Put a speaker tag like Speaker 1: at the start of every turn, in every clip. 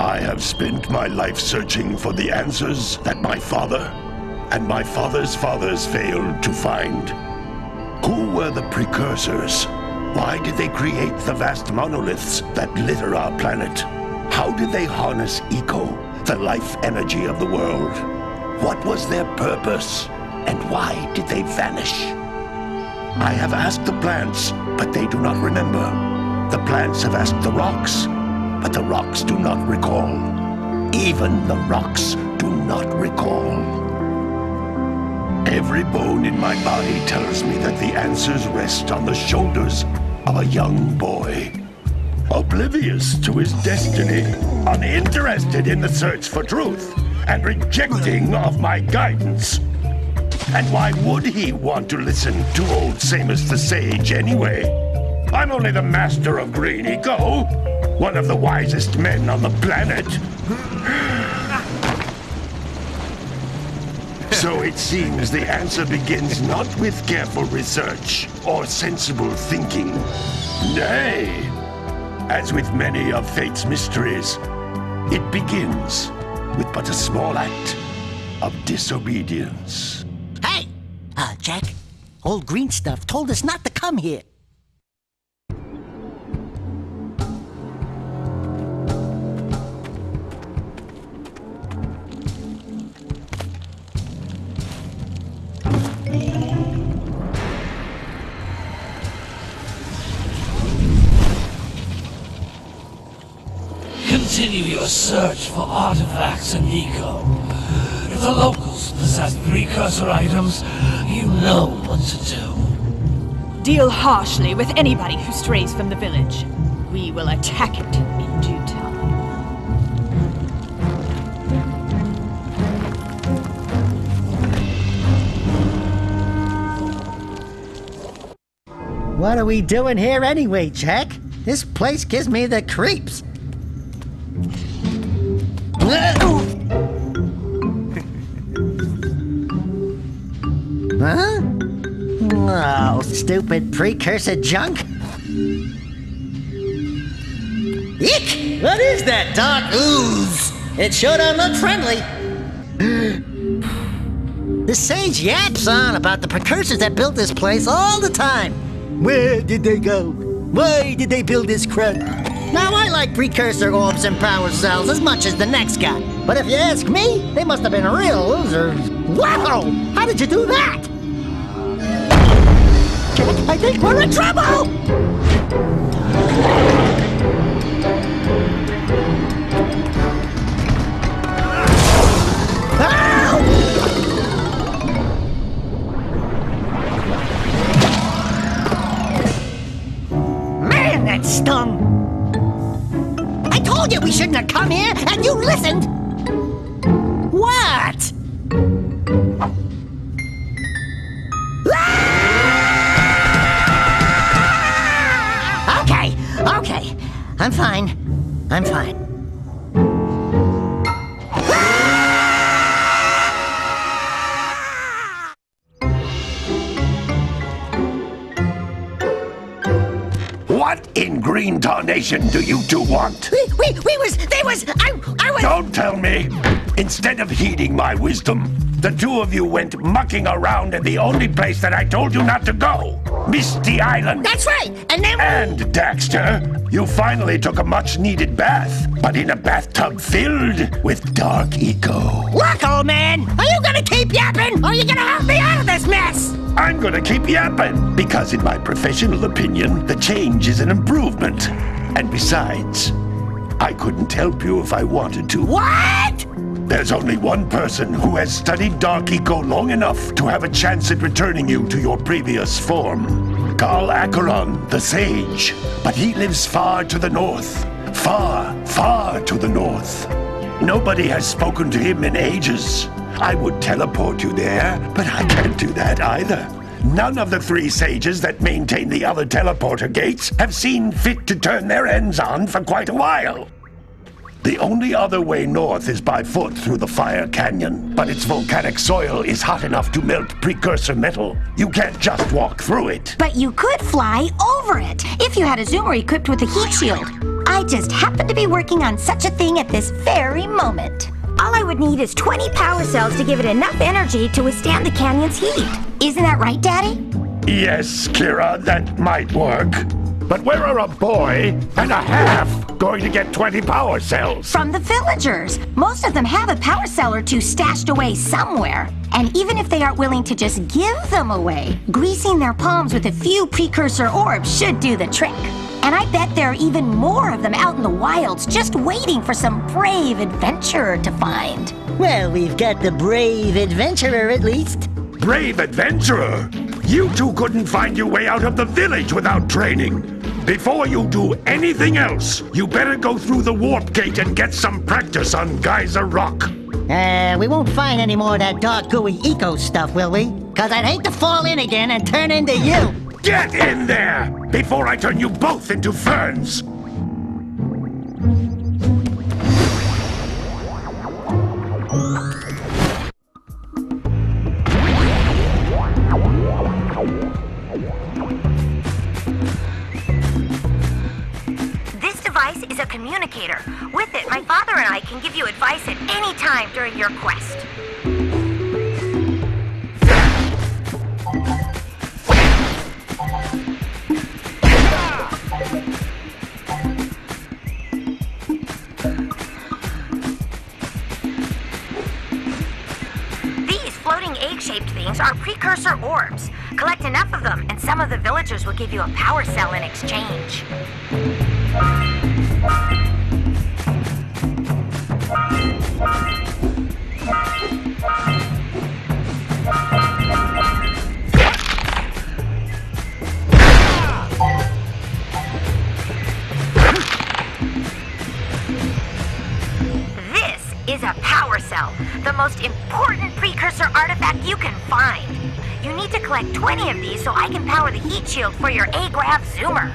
Speaker 1: I have spent my life searching for the answers that my father and my father's fathers failed to find. Who were the Precursors? Why did they create the vast monoliths that litter our planet? How did they harness Eco, the life energy of the world? What was their purpose? And why did they vanish? I have asked the plants, but they do not remember. The plants have asked the rocks, but the rocks do not recall. Even the rocks do not recall. Every bone in my body tells me that the answers rest on the shoulders of a young boy. Oblivious to his destiny, uninterested in the search for truth, and rejecting of my guidance. And why would he want to listen to old Samus the Sage anyway? I'm only the master of Green Eco, one of the wisest men on the planet. So it seems the answer begins not with careful research or sensible thinking. Nay, as with many of fate's mysteries, it begins with but a small act of disobedience.
Speaker 2: Hey! Jak, old green stuff told us not to come here.
Speaker 3: Continue your search for artifacts in Eco. If the locals possess precursor items, you know what to do.
Speaker 4: Deal harshly with anybody who strays from the village. We will attack it in due time.
Speaker 2: What are we doing here anyway, Jak? This place gives me the creeps. Huh? Oh, stupid precursor junk. Eek! What is that dark ooze? It sure don't look friendly. The sage yaps on about the precursors that built this place all the time. Where did they go? Why did they build this crud? Now, I like precursor orbs and power cells as much as the next guy. But if you ask me, they must have been real losers. Wow! How did you do that? I think we're in trouble! Man, that stung! I told you we shouldn't have come here, and you listened! What? Okay. I'm fine.
Speaker 1: What in green tarnation do you two want?
Speaker 2: I was...
Speaker 1: Don't tell me! Instead of heeding my wisdom, the two of you went mucking around in the only place that I told you not to go! Misty Island!
Speaker 2: That's right! And then...
Speaker 1: And, Daxter, you finally took a much-needed bath, but in a bathtub filled with dark eco.
Speaker 2: Look, old man! Are you gonna keep yapping, or are you gonna help me out of this mess?
Speaker 1: I'm gonna keep yapping, because in my professional opinion, the change is an improvement. And besides, I couldn't help you if I wanted to.
Speaker 2: What?
Speaker 1: There's only one person who has studied Dark Eco long enough to have a chance at returning you to your previous form. Carl Acheron, the Sage. But he lives far to the north. Far, far to the north. Nobody has spoken to him in ages. I would teleport you there, but I can't do that either. None of the three sages that maintain the other teleporter gates have seen fit to turn their ends on for quite a while. The only other way north is by foot through the Fire Canyon, but its volcanic soil is hot enough to melt precursor metal. You can't just walk through it.
Speaker 5: But you could fly over it, if you had a zoomer equipped with a heat shield. I just happen to be working on such a thing at this very moment. All I would need is 20 power cells to give it enough energy to withstand the canyon's heat. Isn't that right, Daddy?
Speaker 1: Yes, Kira, that might work. But where are a boy and a half going to get 20 power cells?
Speaker 5: From the villagers. Most of them have a power cell or two stashed away somewhere. And even if they aren't willing to just give them away, greasing their palms with a few precursor orbs should do the trick. And I bet there are even more of them out in the wilds just waiting for some brave adventurer to find.
Speaker 2: Well, we've got the brave adventurer at least.
Speaker 1: Brave adventurer? You two couldn't find your way out of the village without training. Before you do anything else, you better go through the warp gate and get some practice on Geyser Rock.
Speaker 2: We won't find any more of that dark gooey eco stuff, will we? 'Cause I'd hate to fall in again and turn into you.
Speaker 1: Get in there before I turn you both into ferns.
Speaker 5: This device is a communicator. With it, my father and I can give you advice at any time during your quest. Egg-shaped things are precursor orbs. Collect enough of them, and some of the villagers will give you a power cell in exchange. Is a power cell, the most important precursor artifact you can find. You need to collect 20 of these so I can power the heat shield for your A-Grav zoomer.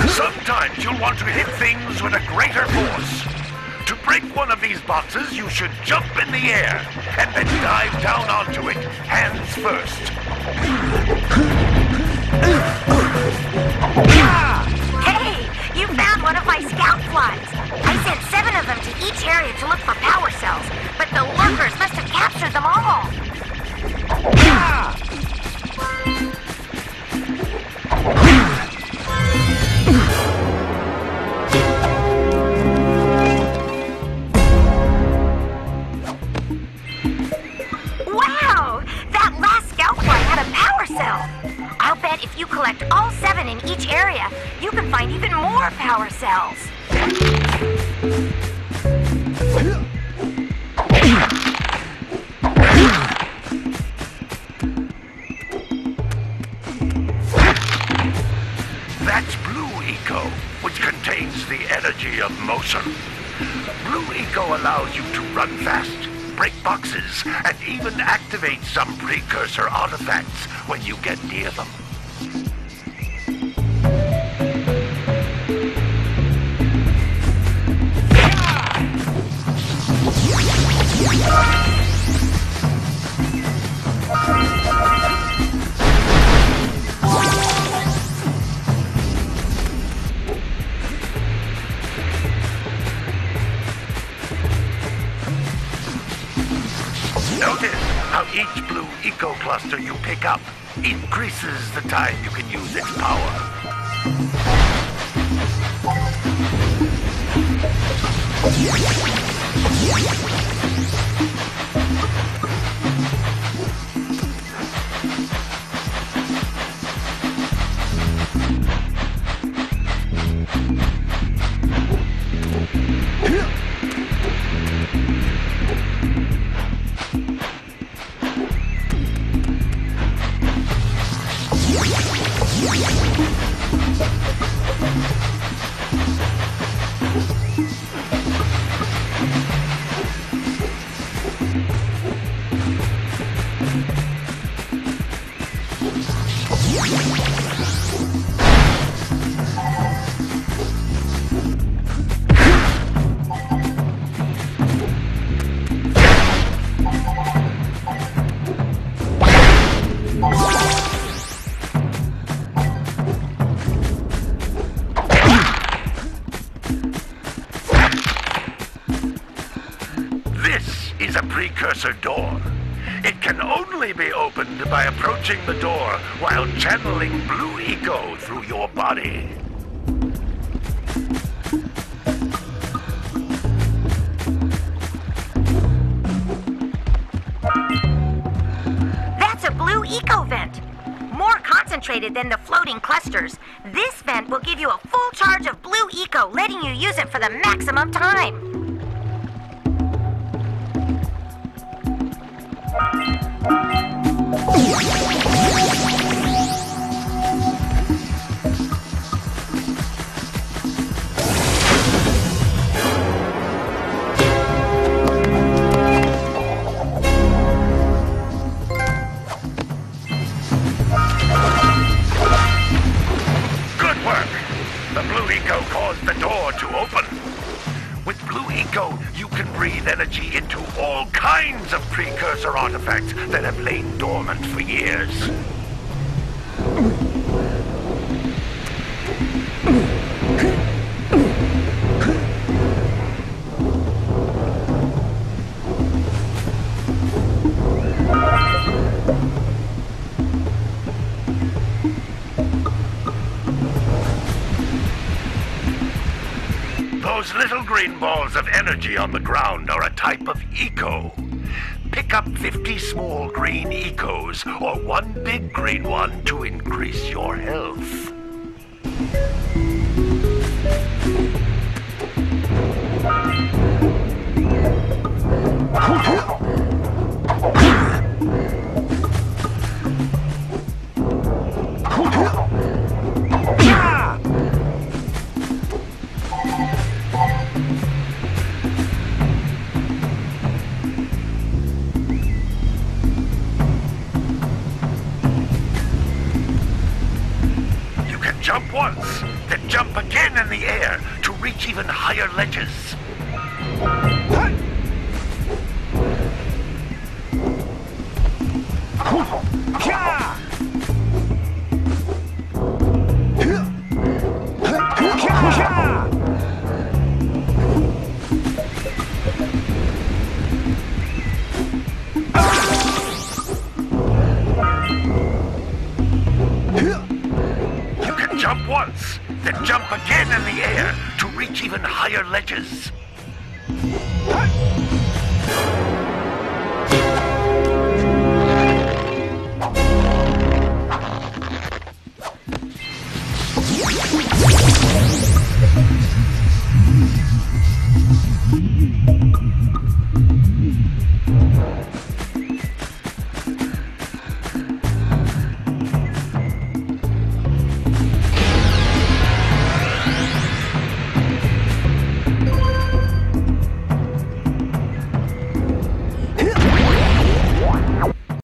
Speaker 1: Sometimes you'll want to hit things with a greater force. To break one of these boxes, you should jump in the air and then dive down onto it, hands first.
Speaker 5: Hey, you found one of my scout flies. I sent 7 of them to each area to look for power cells, but the lurkers must have captured them all. Wow! That last scout fly had a power cell. I'll bet if you collect all 7 in each area, you can find even more power cells.
Speaker 1: That's Blue Eco, which contains the energy of motion. Blue Eco allows you to run fast, break boxes, and even activate some precursor artifacts when you get near them. Notice how each Blue Eco cluster you pick up increases the time you can use its power. Precursor door. It can only be opened by approaching the door while channeling blue eco through your body.
Speaker 5: That's a blue eco vent. More concentrated than the floating clusters. This vent will give you a full charge of blue eco, letting you use it for the maximum time.
Speaker 1: Good work! The blue eco caused the door to open. With blue eco, you can breathe energy into all kinds of precursor artifacts that have lain dormant for years. Those little green balls of energy on the ground are a type of eco. Pick up 50 small green ecos or one big green one to increase your health. Jump once, then jump again in the air to reach even higher ledges. Jump once, then jump again in the air to reach even higher ledges.